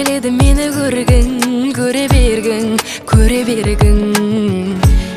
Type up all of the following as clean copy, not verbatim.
келеді мені көргің, көре бергің, көре бергің.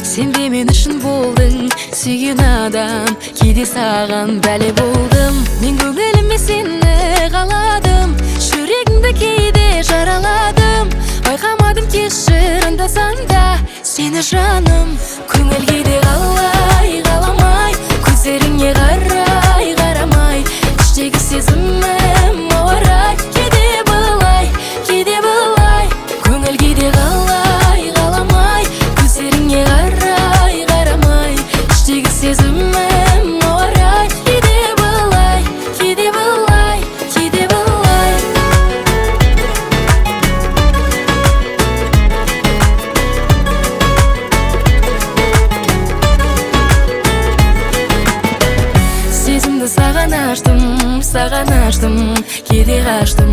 Сен де мен үшін болдың, сүйген адам, кейде саған бәле болдым. Мен көңіліме сені қаладым, жүрегіңді кейде жараладым. Байқамадым кешір анда-санда да сені жаным. Көңіл кейде қалай, қаламай, көздеріңе қарай, қарамай, іштегі сезімім ауырай, кейде былай, кейде былай. Көңіл кейде қалай, қаламай, көздеріңе қарай, қарамай, іштегі сезімім ауырай, кейде былай, кейде былай, кейде былай. Сезімді саған аштым, кейде қаштым.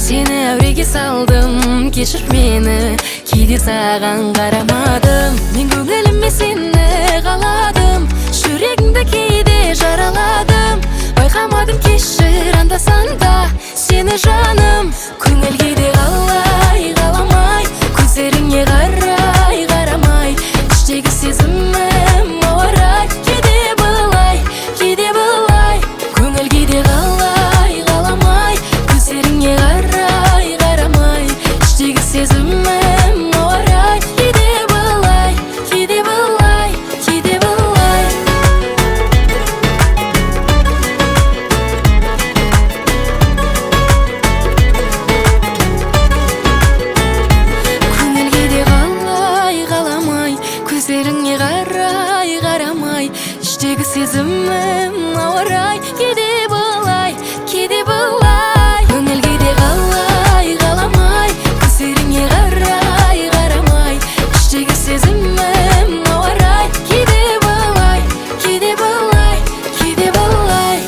Сені әуреге салдым, кешір мені, кейде саған қарамадым. Мен көңіліме сені қаладым, жүрегіңді кейде жараладым. Байқамадым кешір анда-санда сені жаным. Көңіл кейде қалай, қаламай, көздеріңе қарай, қарамай, іштегі сезімім ауырай, кейде былай, кейде былай. Көңіл кейде қалай, қаламай, көздеріңе қарай, қарамай, іштегі сезімім ауырай, кейде былай, кейде былай, кейде былай. Көңіл кейде қалай, қаламай, көздеріңе қарай, қарамай, іштегі сезімім ауырай, кейде былай, кейде былай. Көңіл кейде қалай, қаламай, көздеріңе қарай, қарамай, іштегі сезімім ауырай, кейде былай, кейде былай, кейде былай.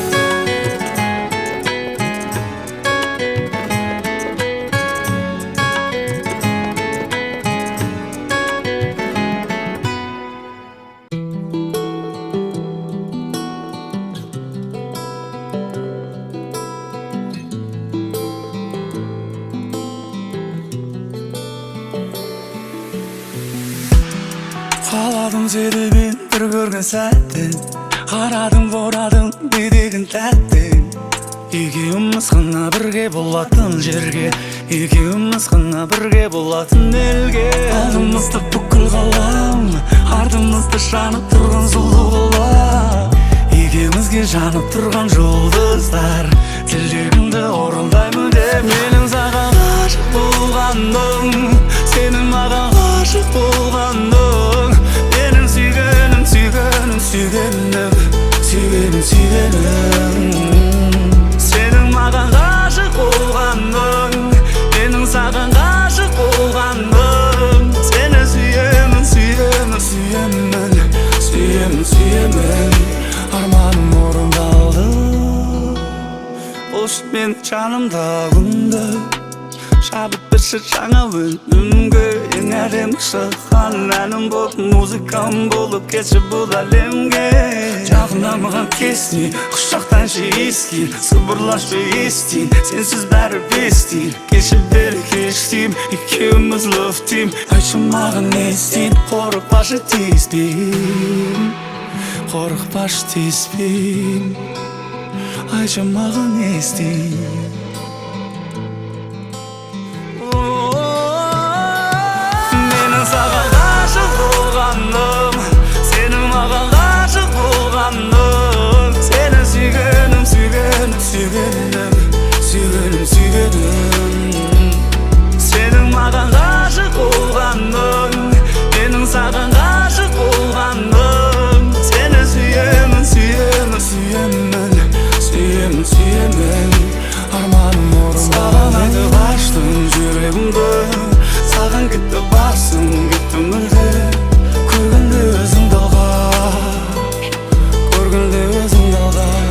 Қаладым сені мен бір көрген сәттен, қарадым борадым бедегін тәттен. Екеуміз ғана бірге болатын жерге, екеуміз ғана бірге болатын елге. Алдымызды бүкіл ғалам, артымызды жанып тұрған сұлу қала. Екеумізге жанып тұрған жұлдыздар, тілегімді орындаймын деп. Менің саған ғашық болғаным, сенің маған ғашық болғаның. Менің сүйгенім, сүйгенім, сүйгенім, сүйгенім, сүйгенім. Сенің маған ғашық болғаның, менің саған ғашық болғаным. Сені сүйемін, сүйемін, сүйемін, сүйемін, сүйемін. Арманым орындалды, қош мен жанымда күнді. Шабыт берші жаңа өнімге, ең әдемі шыққан әнім болып, музыкам болып кетші бұл әлемге. Жақындамаған кесіне, құшақтаншы ескін, сыбырлашпай естейін, сенсіз бәрі бестейін. Кешіп бері кештейм, екеуміз лөфтейм. Айтшы маған не істейін, қорықпашы тиіспейм, қорықпашы тиіспейм. Айтшы маған не істейін. Саған ғашық болғаным, сенің маған ғашық болғаның. Сені сүйгенім, сүйгенім, сүйгенім, сүйгенім, сүйгенім. Сенің маған ғашық болғаның, менің саған ғашық болғаным. Сені сүйемін, сүйемін, сүйемін, сүйемін, сүйемін. Арманым орындалды. Саған айтып аштым жүрегімді, саған кетті барсың, кетті мүлде. Көргенде өзіңді алғаш, көргенде өзіңді алғаш.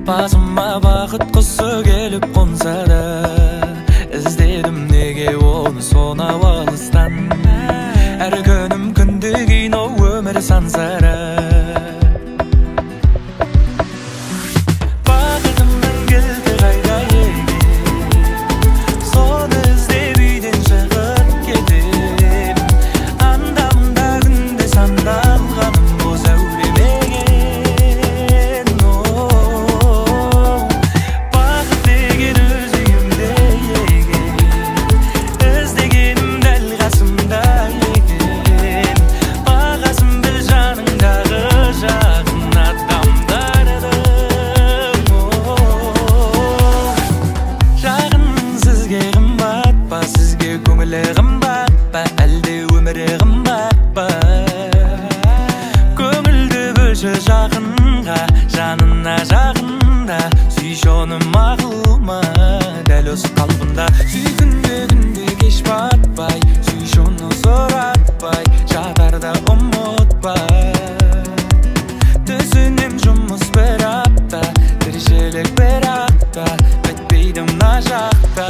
басыма бақыт құсы келіп қонса да, іздедім неге оны сонау алыстан. Әр күнім күнде кино, өмір сансара. Бақытымның кілті қайда екен, соны іздеп үйден шығып кетем. Анда-мында күнде сандалғаным бос әуремеген. Бақыт деген өз үйімде екен, іздегенім дәл қасымда екен. Бағасын біл жаныңдағы жақын адамдардың. Жағының сізге қымбат па, сізге көңілі қымбат па, әлде өмірі қымбат па? Көңілді бөлші жақынға, жанына жақында. Сүйші оны мақұл ма, дәл осы қалпында. Сүй күнде күнде кеш батпай, сүйші оны сұратпай, жатарда ұмытпай. Түсінем жұмыс бір апта, тіршілік бір апта, бітпейді мына жақта.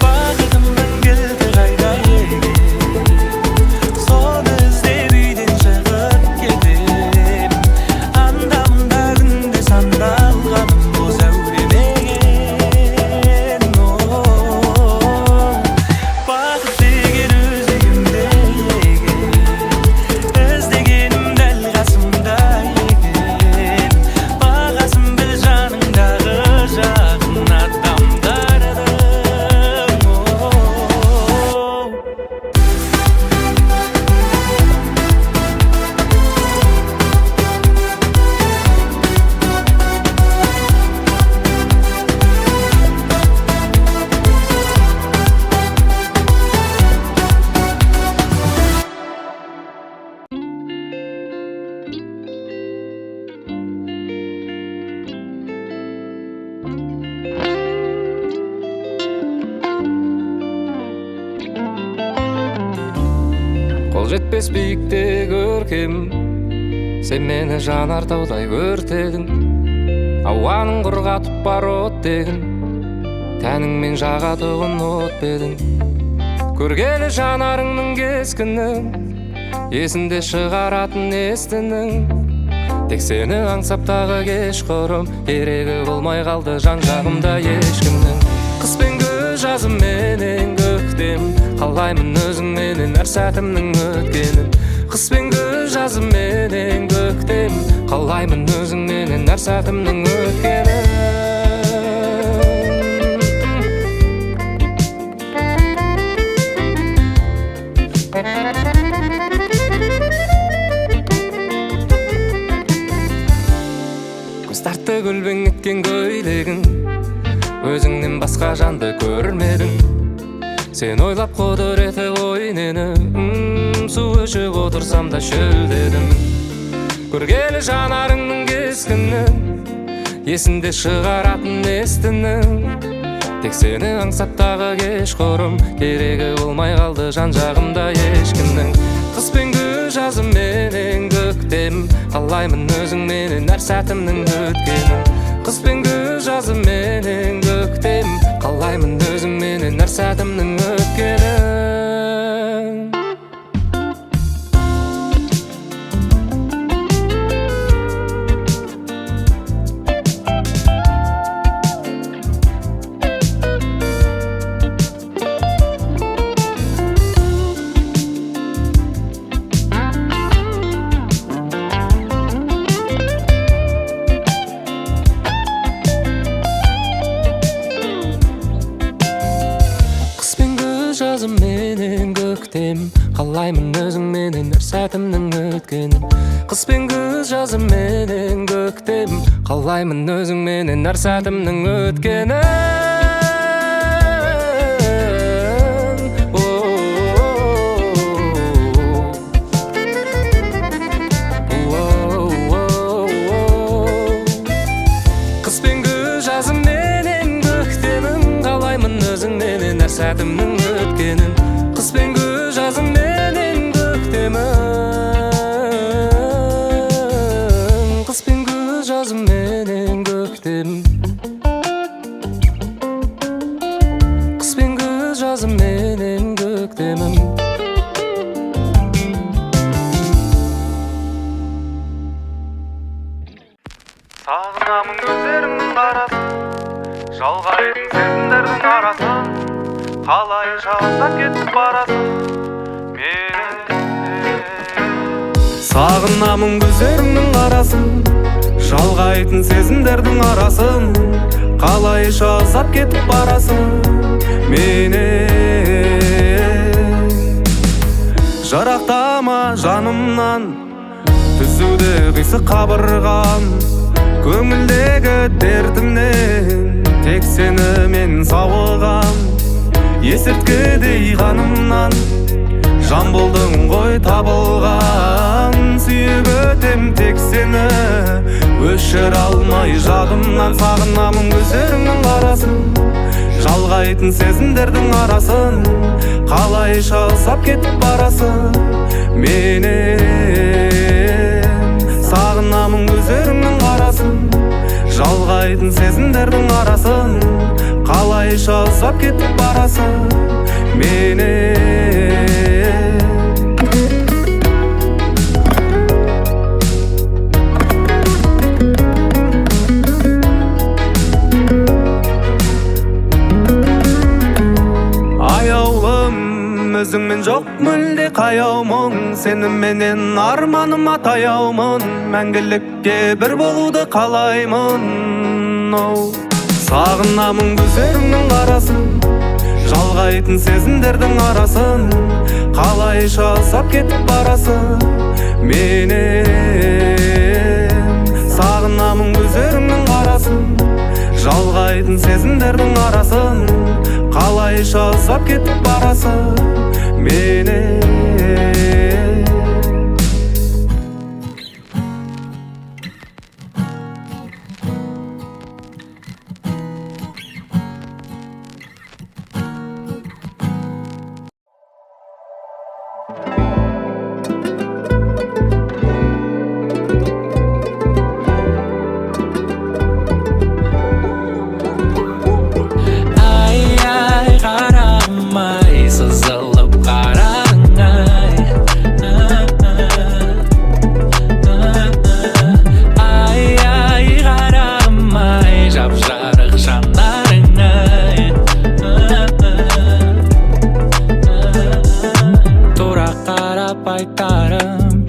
Бақытымның кілті қайда екен, соны іздеп үйден шығып кетем. Анда-мында күнде сандалғаным бос әуремеген. Бақыт деген өз үйімде екен, іздегенім дәл қасымда екен. Бағасын біл жаныңдағы жақын адамдардың. Қол жетпес биікте көркем, сен мені жанартаудай өртедің. Ауаның құрғатып бар оттегін, тәніңмен жағатұғын от бедің. Көргелі жанарыңның кескінің, есінде шығаратын естінің. Тек сені аңсап тағы кешқұрым, керегі болмай қалды жан-жағымда ешкімнің. Қыс пен күз, жазым менен көктем, қалаймын өзіңменен әр сәтімнің өткенін. Қыс пен күз, жазым менен көктем, қалаймын өзіңменен әр сәтімнің өткенін. Көз тартты көлбең еткен көйлегің, өзіңнен басқа жанды көрмедің. Сен ойлап құдіреті ойнені, су ішіп отырсам да шөлдедім. Көргелі жанарыңның кескінін, есінде шығаратын естінің. Тек сені аңсап тағы кешқұрым, керегі болмай қалды жан-жағымда ешкімнің. Қыс пен күз, жазым менен көктем, қалаймын өзіңменен әр сәтімнің өткенін. Қыс пен күз, жазым менен көктем, қалаймын өзіңменен әр сәтімнің өткенін. Жазым менен көктем, қалаймын өзіңменен әр сәтімнің өткенін. Қыс пен күз, жазым менен көктем, қалаймын өзіңменен әр сәтімнің өткенін. Қыс пен күз, жазым менен көктемім, қалаймын өзіңменен әр сәтімнің өткенін. Қыс пен күз, жазым менен көктемім, қыс пен күз, жазым менен жазым менен көктемім. Сағынамын көздеріңнің қарасын, жалғайтын сезімдердің арасын, қалайша ұзап кетіп барасың мені. Сағынамын көздеріңнің қарасын, жалғайтын сезімдердің арасын, қалайша ұзап кетіп барасың мені. Жарақтама жанымнан, түзуде қисық қабырғам, көңілдегі дертімнен тек сені мен сауығам. Есірткідей қанымнан жан болдың ғой табылған, сүйіп өтем тек сені өшіре алмай жадымнан. Сағынамын көздеріңнің қарасын, жалғайтын сезімдердің арасын, қалайша ұзап кетіп барасың менен. Сағынамын көздеріңнің қарасын, жалғайтын сезімдердің арасын, қалайша ұзап кетіп барасың менен. Аяулым, өзіңмен жоқ мүлде қаяу мұң, сеніменен арманыма таяумын, мәңгілікке бір болуды қалаймын. Сағынамын көздеріңнің қарасын, жалғайтын сезімдердің арасын, қалайша ұзап кетіп барасың менен. Сағынамын көздеріңнің қарасын, жалғайтын сезімдердің арасын, қалайша ұзап кетіп барасың менен.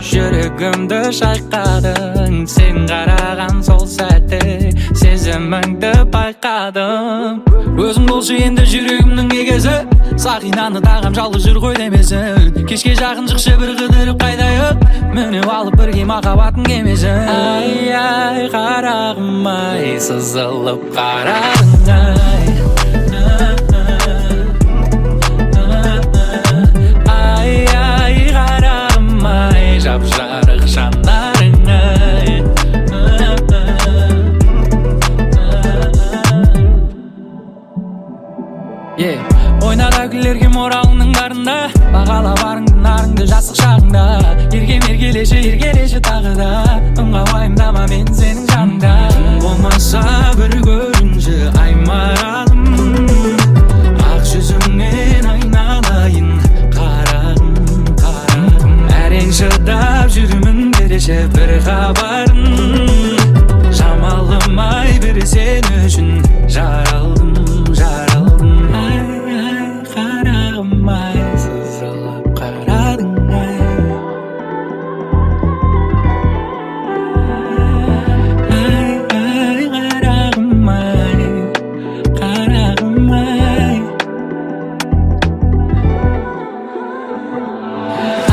Жүрегімді шайқадың, сен қараған сол сәтте сезіміңді байқадым. Өзің болшы енді жүрегімнің егесі, сақинаны тағам жалғыз жүр ғой демесін. Кешке жақын шықшы бір қыдырып қайдайық, мініп алып бірге махаббаттың кемесін. Ай ай қарағым ай, сызылып қарадың ай. Ай ай қарағым ай, жап-жарық жандарың ай. Ойнада күлерге моралының барында, бағала барыңды нарыңды жастық шағыңда. Еркелеші тағы да, ұнға уайымдама мен сенің жаныңда. Болмаса бір көрінші ай маралым, ақ жүзіңнен айналайын қарағым. Әрең шыдап жүрмін береше бір хабарын, жамалым ай бір сен үшін жаралдым. Ай ай қарағым ай, сызылып қарадың ай. Ай ай қарағым ай, қарағым ай.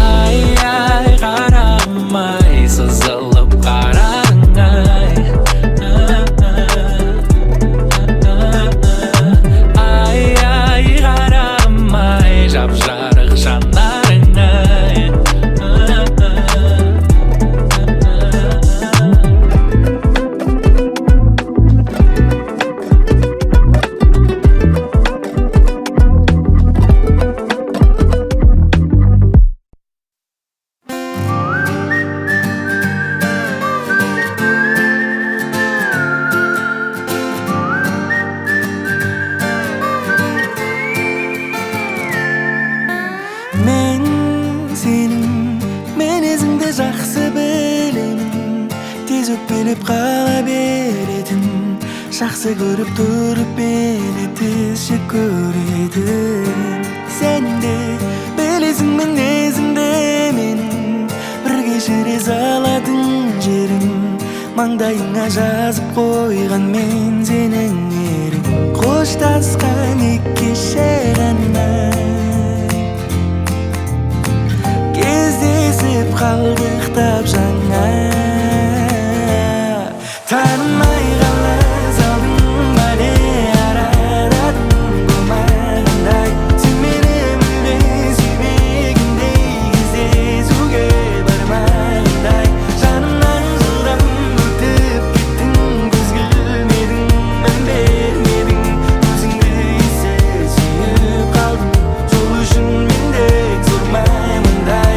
Ай ай қарағым ай, сызылып қарадың ай. Ай ай қарағым ай, жап сенің мінезіңді жақсы білемін, тез өкпелеп қала беретін, жақсы көріп тұрып мені тез жек көретін. Сенің де білесің мінезіңді менің, бір кешіре салатын жерің, маңдайыңа жазып қойған мен сенің ерің. Қоштасқан екі кеше ғана кездесіп қалдық тап жаңа. Танымай қала салдың бәле араладың болмағандай, сен мені мүлде сүймегендей, кездесуге бармағандай. Жанымнан жылдам өтіп кеттің, көзге ілмедің, мән бермедің, өзіңді ессіз сүйіп қалдым, сол үшін мен де зормаймындай.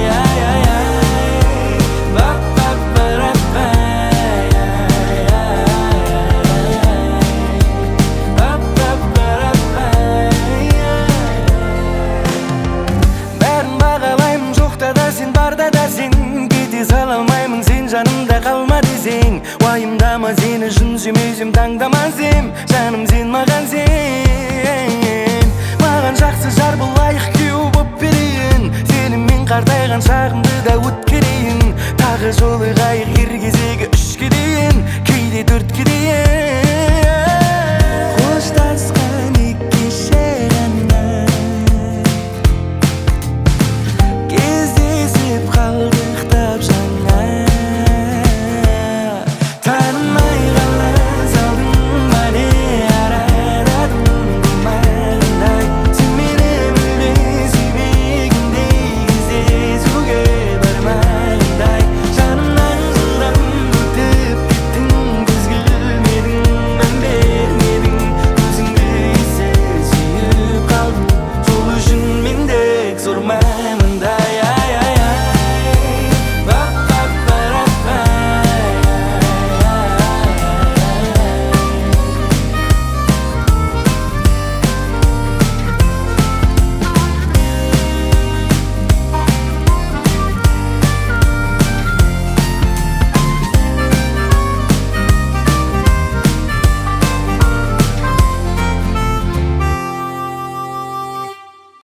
Жанымда қалма десең, уайымдама, сені шын сүймесем таңдамас ем. Жаным, сен маған сен